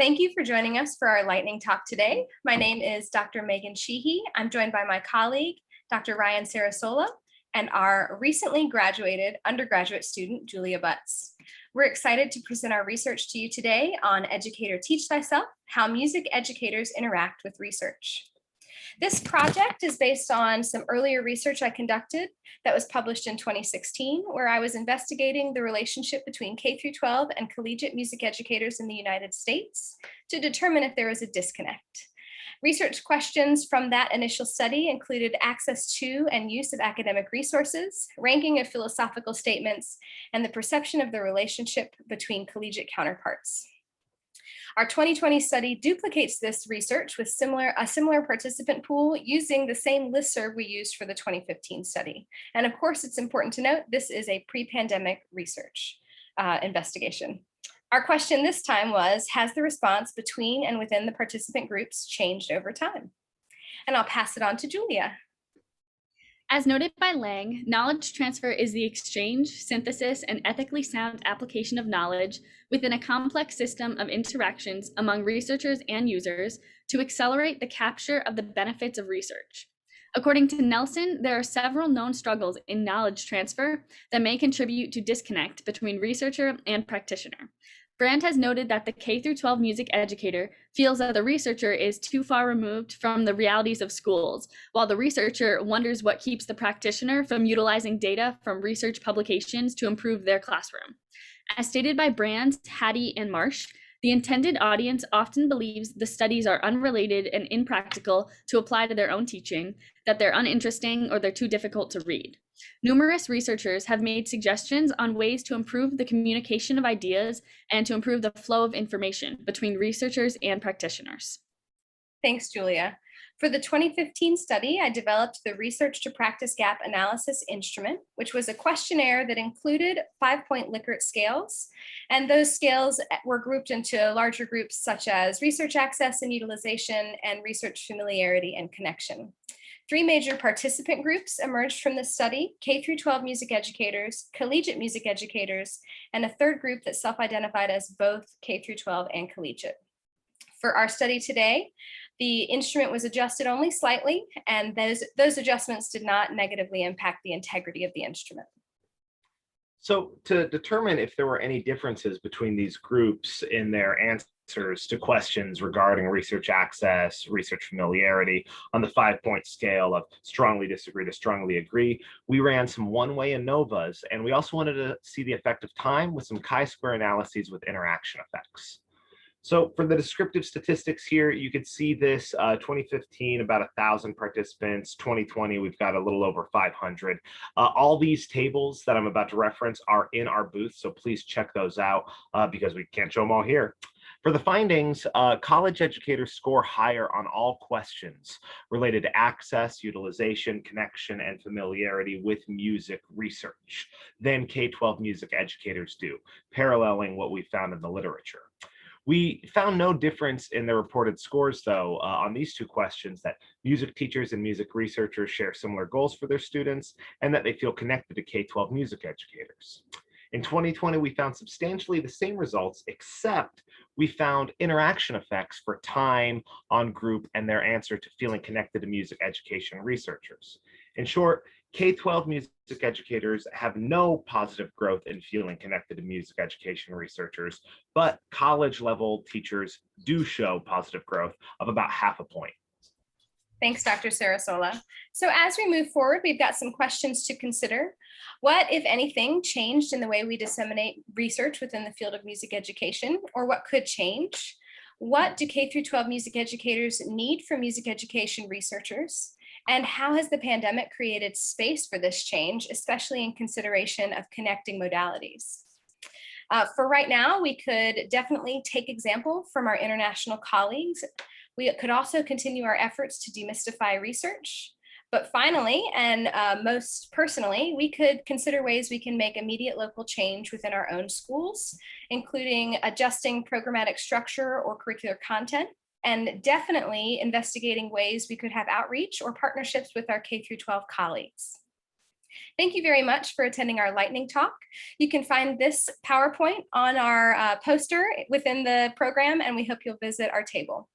Thank you for joining us for our lightning talk today. My name is Dr. Megan Sheehy. I'm joined by my colleague, Dr. Ryan Ceresola, and our recently graduated undergraduate student, Julia Butts. We're excited to present our research to you today on Educator Teach Thyself, how music educators interact with research. This project is based on some earlier research I conducted that was published in 2016, where I was investigating the relationship between K-12 and collegiate music educators in the United States to determine if there was a disconnect. Research questions from that initial study included access to and use of academic resources, ranking of philosophical statements, and the perception of the relationship between collegiate counterparts. Our 2020 study duplicates this research with a similar participant pool using the same listserv we used for the 2015 study. And of course, it's important to note this is a pre-pandemic research investigation. Our question this time was, has the response between and within the participant groups changed over time? And I'll pass it on to Julia. As noted by Lang, knowledge transfer is the exchange, synthesis, and ethically sound application of knowledge within a complex system of interactions among researchers and users to accelerate the capture of the benefits of research. According to Nelson, there are several known struggles in knowledge transfer that may contribute to disconnect between researcher and practitioner. Brand has noted that the K-12 music educator feels that the researcher is too far removed from the realities of schools, while the researcher wonders what keeps the practitioner from utilizing data from research publications to improve their classroom. As stated by Brand, Hattie, and Marsh, the intended audience often believes the studies are unrelated and impractical to apply to their own teaching, that they're uninteresting or they're too difficult to read. Numerous researchers have made suggestions on ways to improve the communication of ideas and to improve the flow of information between researchers and practitioners. Thanks, Julia. For the 2015 study, I developed the Research to Practice Gap Analysis instrument, which was a questionnaire that included 5-point Likert scales. And those scales were grouped into larger groups such as research access and utilization and research familiarity and connection. 3 major participant groups emerged from this study: K-12 music educators, collegiate music educators, and a third group that self-identified as both K-12 and collegiate. For our study today, the instrument was adjusted only slightly, and those adjustments did not negatively impact the integrity of the instrument. So to determine if there were any differences between these groups in their answers to questions regarding research access, research familiarity on the 5-point scale of strongly disagree to strongly agree, we ran some one-way ANOVAs, and we also wanted to see the effect of time with some chi-square analyses with interaction effects. So for the descriptive statistics here, you could see this 2015, about 1,000 participants, 2020, we've got a little over 500. All these tables that I'm about to reference are in our booth, so please check those out because we can't show them all here. For the findings, college educators score higher on all questions related to access, utilization, connection, and familiarity with music research than K-12 music educators do, paralleling what we found in the literature. We found no difference in the reported scores, though, on these 2 questions, that music teachers and music researchers share similar goals for their students and that they feel connected to K-12 music educators. In 2020, we found substantially the same results, except we found interaction effects for time on group and their answer to feeling connected to music education researchers. In short, K-12 music educators have no positive growth in feeling connected to music education researchers, but college level teachers do show positive growth of about 0.5 point. Thanks, Dr. Ceresola. So as we move forward, we've got some questions to consider. What, if anything, changed in the way we disseminate research within the field of music education, or what could change? What do K-12 music educators need from music education researchers? And how has the pandemic created space for this change, especially in consideration of connecting modalities? For right now, we could definitely take example from our international colleagues. We could also continue our efforts to demystify research. But finally, and most personally, we could consider ways we can make immediate local change within our own schools, including adjusting programmatic structure or curricular content, and definitely investigating ways we could have outreach or partnerships with our K-12 colleagues. Thank you very much for attending our lightning talk. You can find this PowerPoint on our poster within the program, and we hope you'll visit our table.